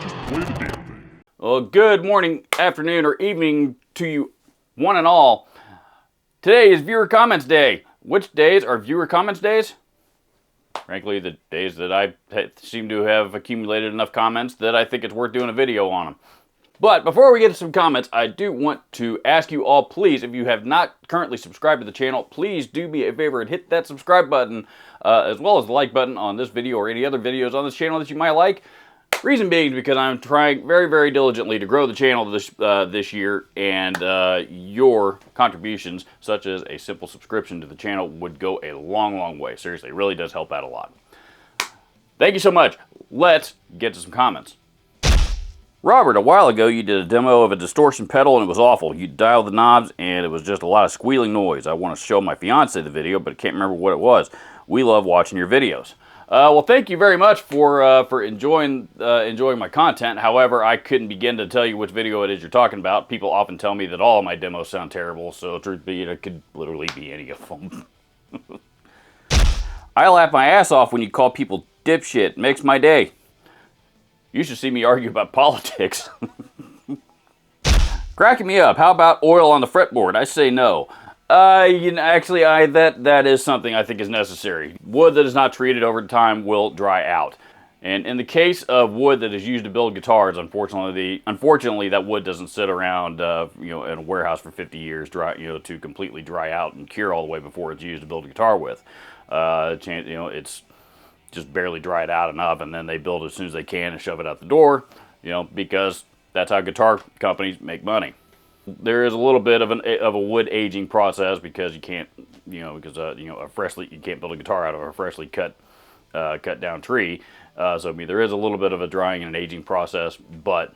Just play the damn thing. Well, good morning, afternoon, or evening to you one and all. Today is Viewer Comments Day. Which days are Viewer Comments days? Frankly, the days that I seem to have accumulated enough comments that I think it's worth doing a video on them. But before we get to some comments, I do want to ask you all, please, if you have not currently subscribed to the channel, please do me a favor and hit that subscribe button, as well as the like button on this video or any other videos on this channel that you might like. Reason being is because I'm trying very, very diligently to grow the channel this year, and your contributions, such as a simple subscription to the channel, would go a long, long way. Seriously, it really does help out a lot. Thank you so much. Let's get to some comments. Robert, a while ago you did a demo of a distortion pedal and it was awful. You dialed the knobs and it was just a lot of squealing noise. I want to show my fiance the video, but I can't remember what it was. We love watching your videos. Well, thank you very much for enjoying my content. However, I couldn't begin to tell you which video it is you're talking about. People often tell me that all of my demos sound terrible, so truth be, it could literally be any of them. I laugh my ass off when you call people dipshit. Makes my day. You should see me argue about politics. Cracking me up. How about oil on the fretboard? I say no. Actually, that is something I think is necessary. Wood that is not treated over time will dry out. And in the case of wood that is used to build guitars, unfortunately that wood doesn't sit around, in a warehouse for 50 years, to completely dry out and cure all the way before it's used to build a guitar with. It's just barely dried out enough, and then they build it as soon as they can and shove it out the door, because that's how guitar companies make money. There is a little bit of a wood aging process because you can't, you can't build a guitar out of a freshly cut down tree. So I mean, there is a little bit of a drying and an aging process, but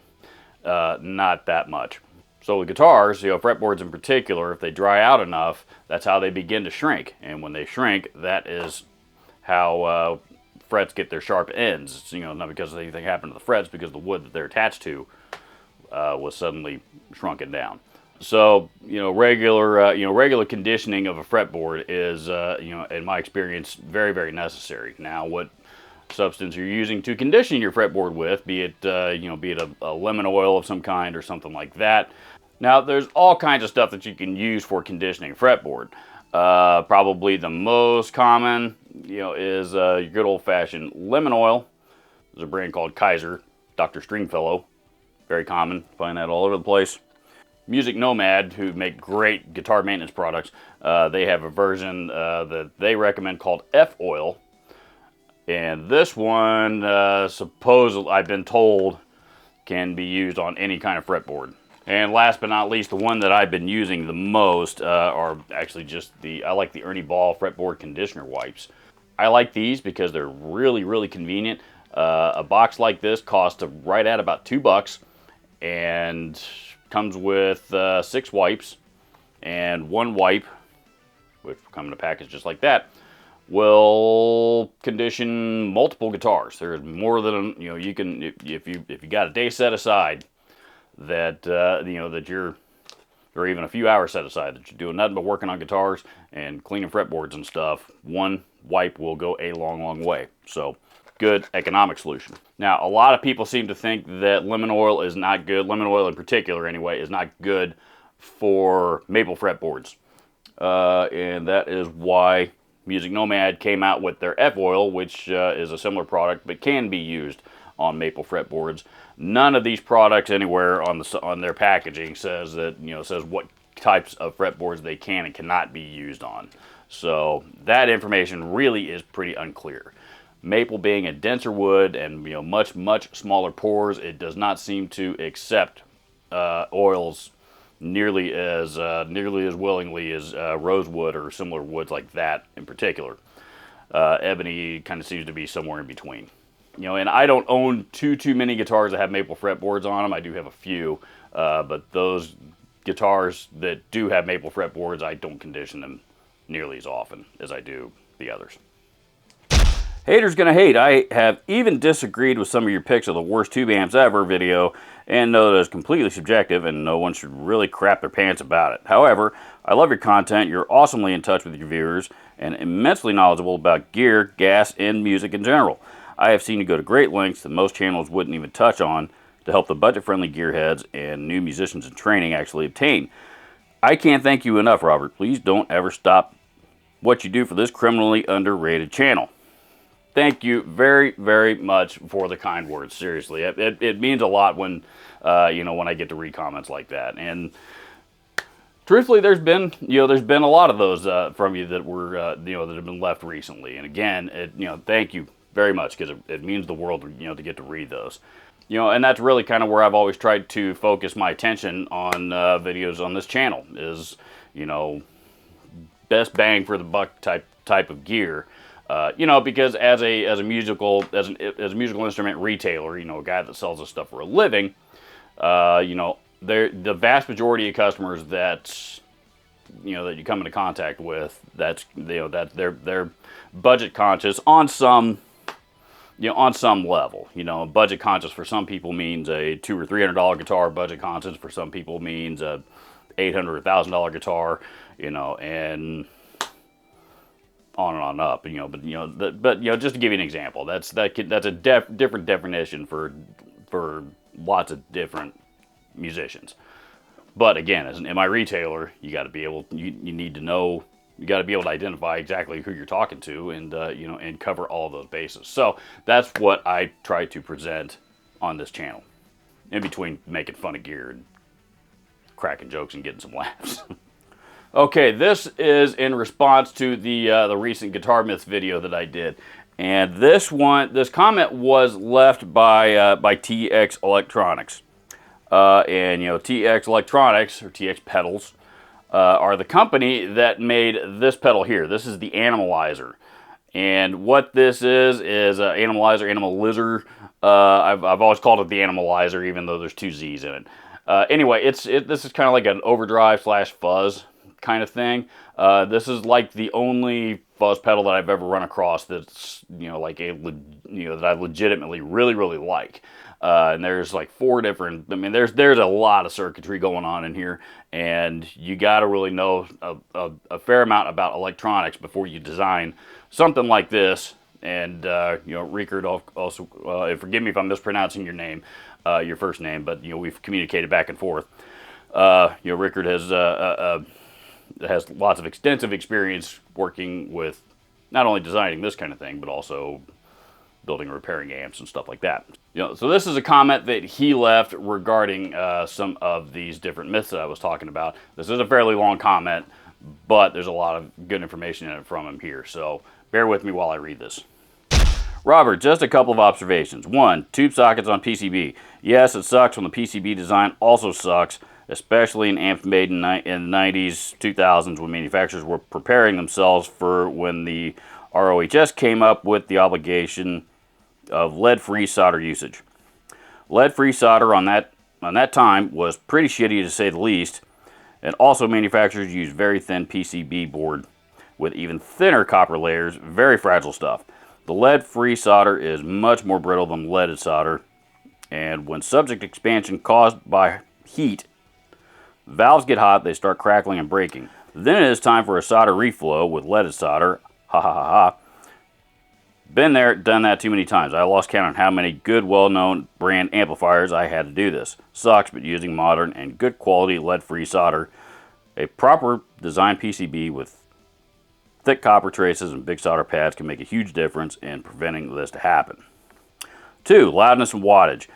not that much. So with guitars, fretboards in particular, if they dry out enough, that's how they begin to shrink. And when they shrink, that is how frets get their sharp ends. It's, not because anything happened to the frets, because the wood that they're attached to was suddenly shrunken down. So regular conditioning of a fretboard is in my experience very, very necessary. Now, what substance you're using to condition your fretboard with, be it a lemon oil of some kind or something like that. Now, there's all kinds of stuff that you can use for conditioning a fretboard. Probably the most common is your good old-fashioned lemon oil. There's a brand called Kaiser, Dr. Stringfellow. Very common, find that all over the place. Music Nomad, who make great guitar maintenance products, they have a version that they recommend called F-Oil. And this one, supposedly, I've been told, can be used on any kind of fretboard. And last but not least, the one that I've been using the most are actually I like the Ernie Ball fretboard conditioner wipes. I like these because they're really, really convenient. A box like this costs right at about $2 and comes with 6 wipes, and one wipe, which will come in a package just like that, will condition multiple guitars. There's more than you can if you got a day set aside that or even a few hours set aside that you're doing nothing but working on guitars and cleaning fretboards and stuff. One wipe will go a long, long way. So, good economic solution. Now, a lot of people seem to think that lemon oil is not good. Lemon oil in particular, anyway, is not good for maple fretboards. And that is why Music Nomad came out with their F-Oil, which is a similar product but can be used on maple fretboards. None of these products anywhere on their packaging says what types of fretboards they can and cannot be used on. So that information really is pretty unclear. Maple being a denser wood and much, much smaller pores, it does not seem to accept oils nearly as willingly as rosewood or similar woods like that in particular. Ebony kind of seems to be somewhere in between. And I don't own too many guitars that have maple fretboards on them. I do have a few, but those guitars that do have maple fretboards, I don't condition them nearly as often as I do the others. Haters gonna hate. I have even disagreed with some of your picks of the worst tube amps ever video and know that it's completely subjective and no one should really crap their pants about it. However, I love your content. You're awesomely in touch with your viewers and immensely knowledgeable about gear, gas, and music in general. I have seen you go to great lengths that most channels wouldn't even touch on to help the budget-friendly gearheads and new musicians in training actually obtain. I can't thank you enough, Robert. Please don't ever stop what you do for this criminally underrated channel. Thank you very, very much for the kind words. Seriously, it means a lot when, when I get to read comments like that. And truthfully, there's been a lot of those from you that were, that have been left recently. And again, thank you very much, because it means the world, to get to read those. And that's really kind of where I've always tried to focus my attention on videos on this channel is, best bang for the buck type of gear. Because as a musical instrument retailer, a guy that sells this stuff for a living, the vast majority of customers that you come into contact with, that they're budget conscious on some level. Budget conscious for some people means a $200 or $300 guitar. Budget conscious for some people means a $800 or $1,000 guitar. And on and on up. But just to give you an example, that's a different definition for lots of different musicians. But again, as an MI retailer, you got to be able, you need to know. You got to be able to identify exactly who you're talking to, and and cover all of those bases. So that's what I try to present on this channel, in between making fun of gear and cracking jokes and getting some laughs. Okay, this is in response to the recent Guitar Myths video that I did, and this comment was left by TX Electronics, and TX Electronics, or TX Pedals, are the company that made this pedal here. This is the Animalizer. And what this is Animalizer, Animalizer. I've always called it the Animalizer, even though there's 2 Z's in it. Anyway, this is kind of like an overdrive / fuzz kind of thing. This is like the only fuzz pedal that I've ever run across that's, that I legitimately really like. And there's like 4 different, there's a lot of circuitry going on in here, and you got to really know a fair amount about electronics before you design something like this. And, Rickard also, forgive me if I'm mispronouncing your name, your first name, but, we've communicated back and forth. Rickard has lots of extensive experience working with not only designing this kind of thing, but also building and repairing amps and stuff like that. So this is a comment that he left regarding some of these different myths that I was talking about. This is a fairly long comment, but there's a lot of good information in it from him here, so bear with me while I read this. Robert, just a couple of observations. 1, tube sockets on PCB. Yes, it sucks when the PCB design also sucks, especially in amps made in the 90s, 2000s, when manufacturers were preparing themselves for when the ROHS came up with the obligation of lead-free solder usage. Lead-free solder on that time was pretty shitty, to say the least, and also manufacturers used very thin PCB board with even thinner copper layers, very fragile stuff. The lead-free solder is much more brittle than leaded solder, and when subject expansion caused by heat, valves get hot, they start crackling and breaking. Then it is time for a solder reflow with leaded solder. Ha ha ha ha. Been there, done that too many times. I lost count on how many good, well-known brand amplifiers I had to do this. Sucks, but using modern and good quality lead-free solder, a proper design PCB with thick copper traces and big solder pads can make a huge difference in preventing this to happen. 2, loudness and wattage.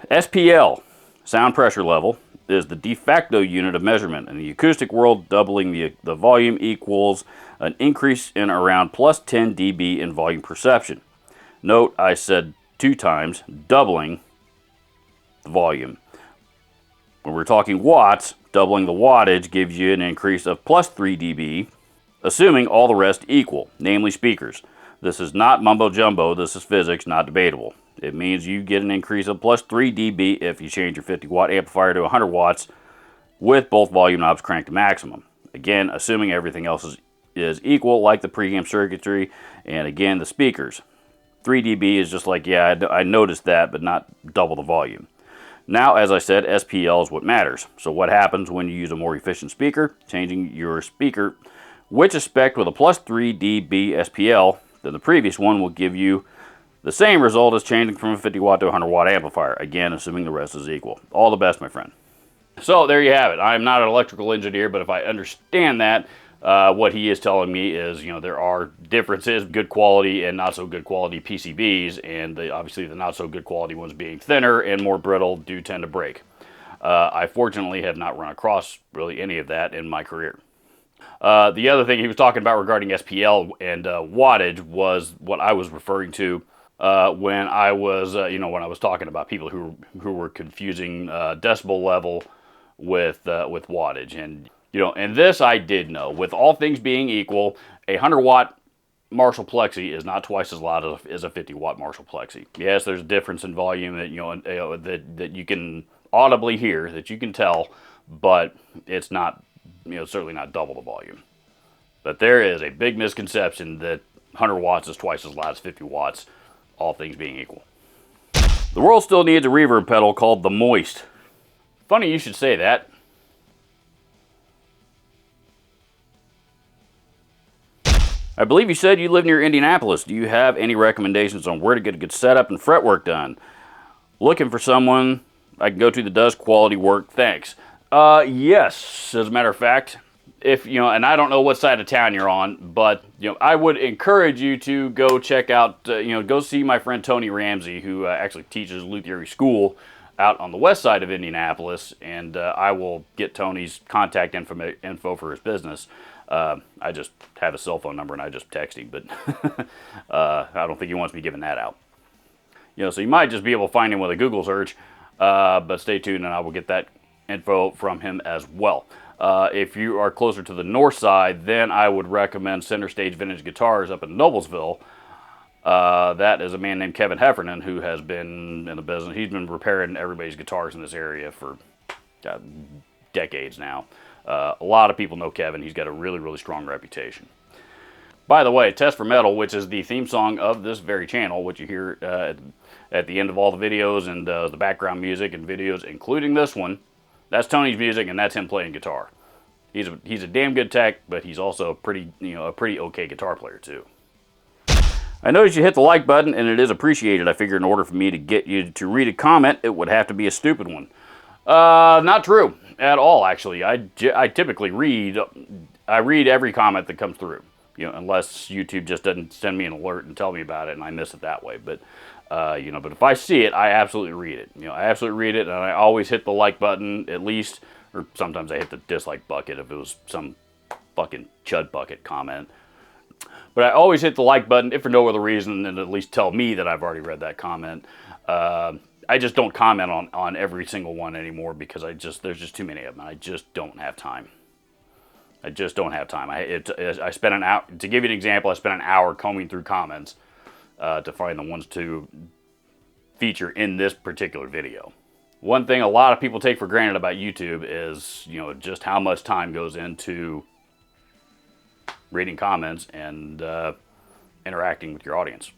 SPL, sound pressure level, is the de facto unit of measurement. In the acoustic world, doubling the volume equals an increase in around plus 10 dB in volume perception. Note, I said 2 times, doubling the volume. When we're talking watts, doubling the wattage gives you an increase of plus 3 dB, assuming all the rest equal, namely speakers. This is not mumbo jumbo, this is physics, not debatable. It means you get an increase of plus 3 dB if you change your 50 watt amplifier to 100 watts with both volume knobs cranked to maximum. Again, assuming everything else is equal, like the preamp circuitry, and again, the speakers. 3 dB is just like, yeah, I noticed that, but not double the volume. Now, as I said, SPL is what matters. So what happens when you use a more efficient speaker? Changing your speaker, which is spec'd with a plus 3 dB SPL, then the previous one will give you The same result is changing from a 50 watt to a 100 watt amplifier, again assuming the rest is equal. All the best, my friend. So there you have it. I'm not an electrical engineer, but if I understand that, what he is telling me is, there are differences, good quality and not so good quality PCBs, and obviously the not so good quality ones being thinner and more brittle do tend to break. I fortunately have not run across really any of that in my career. The other thing he was talking about regarding SPL and wattage was what I was referring to when I was, when I was talking about people who were confusing decibel level with wattage. And and this I did know. With all things being equal, a 100 watt Marshall Plexi is not twice as loud as a 50 watt Marshall Plexi. Yes, there's a difference in volume that that you can audibly hear, that you can tell, but it's not, certainly not double the volume. But there is a big misconception that 100 watts is twice as loud as 50 watts, all things being equal. The world still needs a reverb pedal called the Moist. Funny you should say that. I believe you said you live near Indianapolis. Do you have any recommendations on where to get a good setup and fretwork done? Looking for someone I can go to that does quality work. Thanks. Yes, as a matter of fact. If and I don't know what side of town you're on, but I would encourage you to go check out, go see my friend Tony Ramsey, who actually teaches Luthier School out on the west side of Indianapolis, and I will get Tony's contact info for his business. I just have a cell phone number and I just text him, but I don't think he wants me giving that out. So you might just be able to find him with a Google search, but stay tuned and I will get that info from him as well. If you are closer to the north side, then I would recommend Center Stage Vintage Guitars up in Noblesville. That is a man named Kevin Heffernan who has been in the business. He's been repairing everybody's guitars in this area for decades now. A lot of people know Kevin. He's got a really, really strong reputation. By the way, Test for Metal, which is the theme song of this very channel, which you hear at the end of all the videos and the background music and videos, including this one, that's Tony's music, and that's him playing guitar. He's a damn good tech, but he's also a pretty okay guitar player too. I noticed you hit the like button, and it is appreciated. I figured in order for me to get you to read a comment, it would have to be a stupid one. Not true at all, actually. I typically read every comment that comes through. Unless YouTube just doesn't send me an alert and tell me about it, and I miss it that way. But but if I see it, I absolutely read it. I absolutely read it, and I always hit the like button at least, or sometimes I hit the dislike bucket if it was some fucking chud bucket comment. But I always hit the like button, if for no other reason than at least tell me that I've already read that comment. I just don't comment on every single one anymore because there's just too many of them. I just don't have time. I just don't have time. I spent an hour, to give you an example, I spent an hour combing through comments to find the ones to feature in this particular video. One thing a lot of people take for granted about YouTube is, just how much time goes into reading comments and interacting with your audience.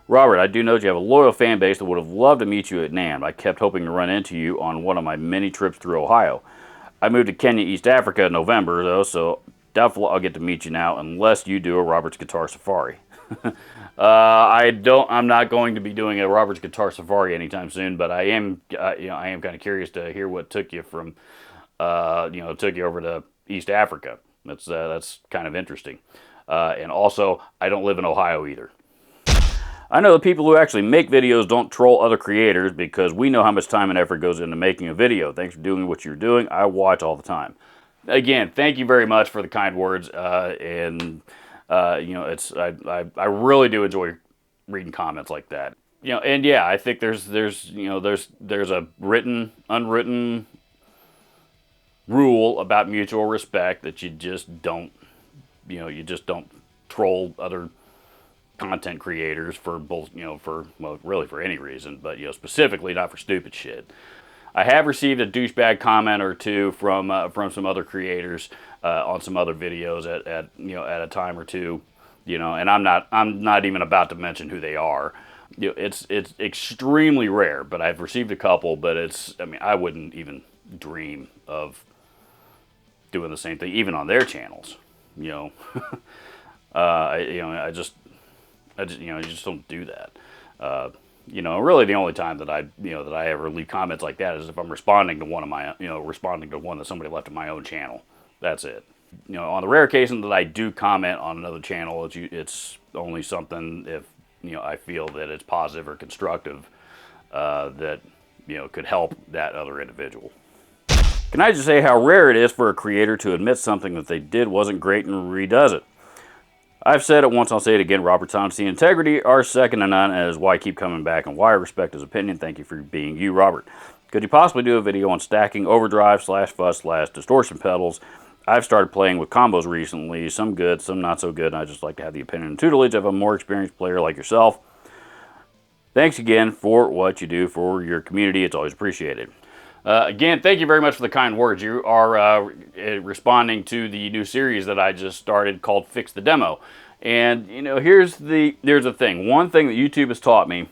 Robert, I do know that you have a loyal fan base that would have loved to meet you at NAMM. I kept hoping to run into you on one of my many trips through Ohio. I moved to Kenya, East Africa in November, though, so doubtful I'll get to meet you now unless you do a Robert's Guitar Safari. I'm not going to be doing a Robert's Guitar Safari anytime soon, but I am kind of curious to hear what took you from, took you over to East Africa. That's kind of interesting. And also, I don't live in Ohio either. I know the people who actually make videos don't troll other creators because we know how much time and effort goes into making a video. Thanks for doing what you're doing. I watch all the time. Again, thank you very much for the kind words. I really do enjoy reading comments like that. And yeah, I think there's a written, unwritten rule about mutual respect that you just don't troll other content creators for both, really for any reason, but specifically not for stupid shit. I have received a douchebag comment or two from some other creators on some other videos at a time or two, and I'm not even about to mention who they are. It's extremely rare, but I've received a couple. But I wouldn't even dream of doing the same thing, even on their channels. You just don't do that. Really the only time that I ever leave comments like that is if I'm responding to one that somebody left on my own channel. That's it. On the rare occasion that I do comment on another channel, it's only something if I feel that it's positive or constructive that could help that other individual. Can I just say how rare it is for a creator to admit something that they did wasn't great and redoes it? I've said it once, I'll say it again. Robert's honesty and integrity are second to none, and is why I keep coming back and why I respect his opinion. Thank you for being you, Robert. Could you possibly do a video on stacking overdrive /fuzz/ distortion pedals? I've started playing with combos recently, some good, some not so good, and I just like to have the opinion and tutelage of a more experienced player like yourself. Thanks again for what you do for your community. It's always appreciated. Again, thank you very much for the kind words. You are responding to the new series that I just started called Fix the Demo. And, here's the thing. One thing that YouTube has taught me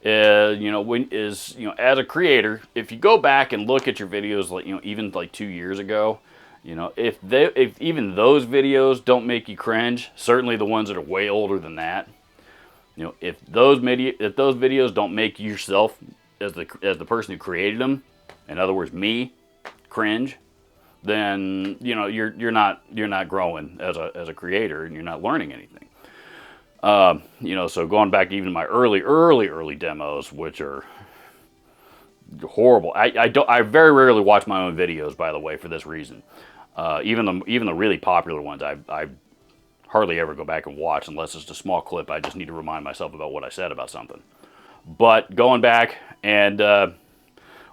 is, as a creator, if you go back and look at your videos, like, even like 2 years ago, if even those videos don't make you cringe, certainly the ones that are way older than that, if those videos don't make yourself as the person who created them, in other words, me, cringe, then you're not growing as a creator, and you're not learning anything. So going back even to my early demos, which are horrible. I very rarely watch my own videos, by the way, for this reason. Even the really popular ones, I hardly ever go back and watch unless it's a small clip. I just need to remind myself about what I said about something. But going back and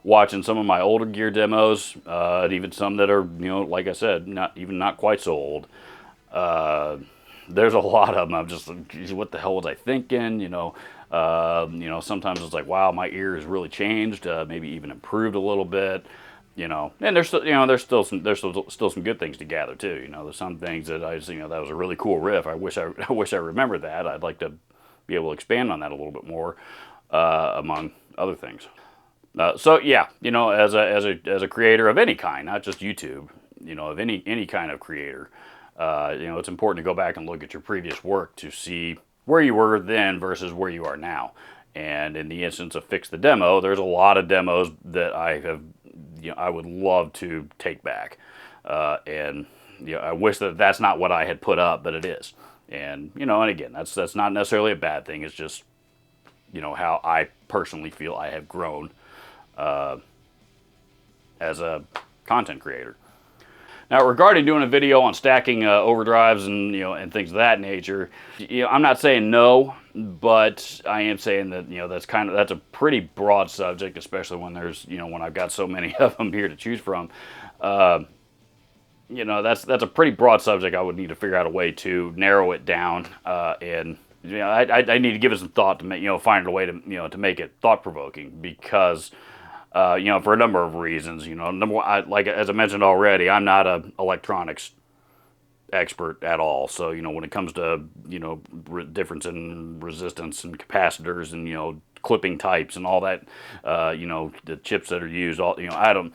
watching some of my older gear demos, and even some that are, like I said, not quite so old. There's a lot of them. I'm just like, geez, what the hell was I thinking? Sometimes it's like, wow, my ear has really changed, maybe even improved a little bit. And there's still some good things to gather too. There's some things that that was a really cool riff. I wish I remembered that. I'd like to be able to expand on that a little bit more, among other things. So yeah, as a creator of any kind, not just YouTube, of any kind of creator, it's important to go back and look at your previous work to see where you were then versus where you are now. And in the instance of Fix the Demo, there's a lot of demos that I would love to take back, and I wish that that's not what I had put up, but it is. And and again, that's not necessarily a bad thing. It's just how I personally feel I have grown as a content creator. Now, regarding doing a video on stacking overdrives and and things of that nature, I'm not saying no, but I am saying that that's a pretty broad subject, especially when there's when I've got so many of them here to choose from. That's a pretty broad subject. I would need to figure out a way to narrow it down, and I need to give it some thought to make find a way to to make it thought provoking, because for a number of reasons. Number one, like as I mentioned already, I'm not an electronics expert at all. So when it comes to difference in resistance and capacitors and clipping types and all that, the chips that are used, I don't.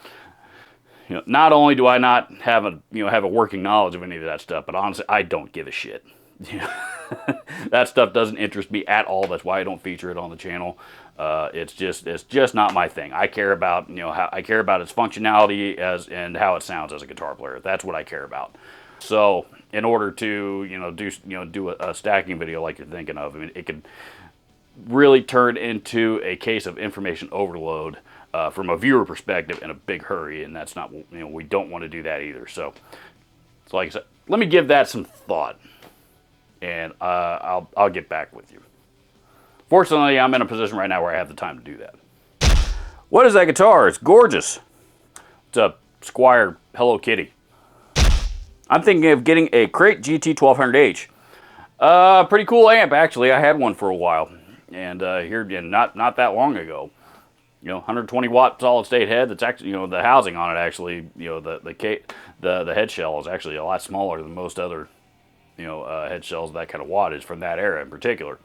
Not only do I not have a working knowledge of any of that stuff, but honestly, I don't give a shit. That stuff doesn't interest me at all. That's why I don't feature it on the channel. It's just not my thing. I care about I care about its functionality and how it sounds as a guitar player. That's what I care about. So in order to do a stacking video like you're thinking of, I mean, it could really turn into a case of information overload from a viewer perspective in a big hurry, and that's not we don't want to do that either. So like I said, let me give that some thought, and I'll get back with you. Fortunately, I'm in a position right now where I have the time to do that. What is that guitar? It's gorgeous. It's a Squier Hello Kitty. I'm thinking of getting a Crate GT1200H. Pretty cool amp, actually. I had one for a while, and not that long ago. 120 watt solid state head. That's actually the housing on it actually. The head shell is actually a lot smaller than most other head shells of that kind of wattage from that era in particular.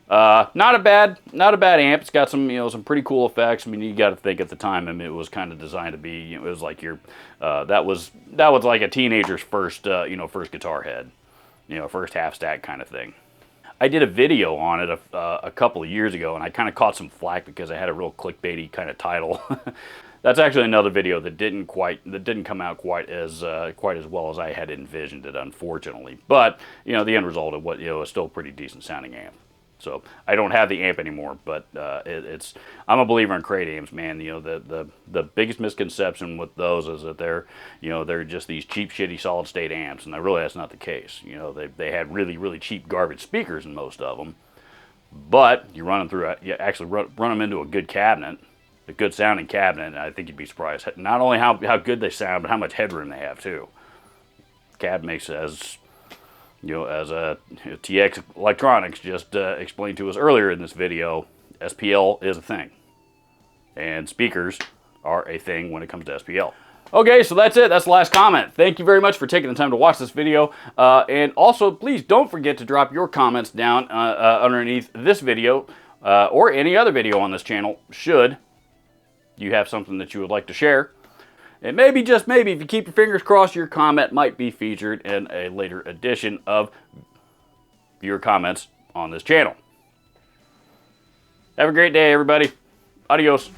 Not a bad amp. It's got some some pretty cool effects. I mean, you got to think at the time, I mean, it was kind of designed to be it was like your that was like a teenager's first first guitar head, first half stack kind of thing. I did a video on it a couple of years ago, and I kind of caught some flack because I had a real clickbaity kind of title. That's actually another video that didn't come out quite as well as I had envisioned it, unfortunately. But you know, the end result of what, you know, is still a pretty decent sounding amp. So I don't have the amp anymore, but I'm a believer in crate amps, man. You know, the biggest misconception with those is that they're just these cheap, shitty, solid state amps, and really that's not the case. You know, they had really cheap garbage speakers in most of them, but you actually run them into a good cabinet, a good sounding cabinet, and I think you'd be surprised not only how good they sound, but how much headroom they have too. Cab makes as TX Electronics just explained to us earlier in this video, SPL is a thing. And speakers are a thing when it comes to SPL. Okay, so that's it. That's the last comment. Thank you very much for taking the time to watch this video. And also, please don't forget to drop your comments down underneath this video or any other video on this channel, should you have something that you would like to share. And maybe, just maybe, if you keep your fingers crossed, your comment might be featured in a later edition of your comments on this channel. Have a great day, everybody. Adios.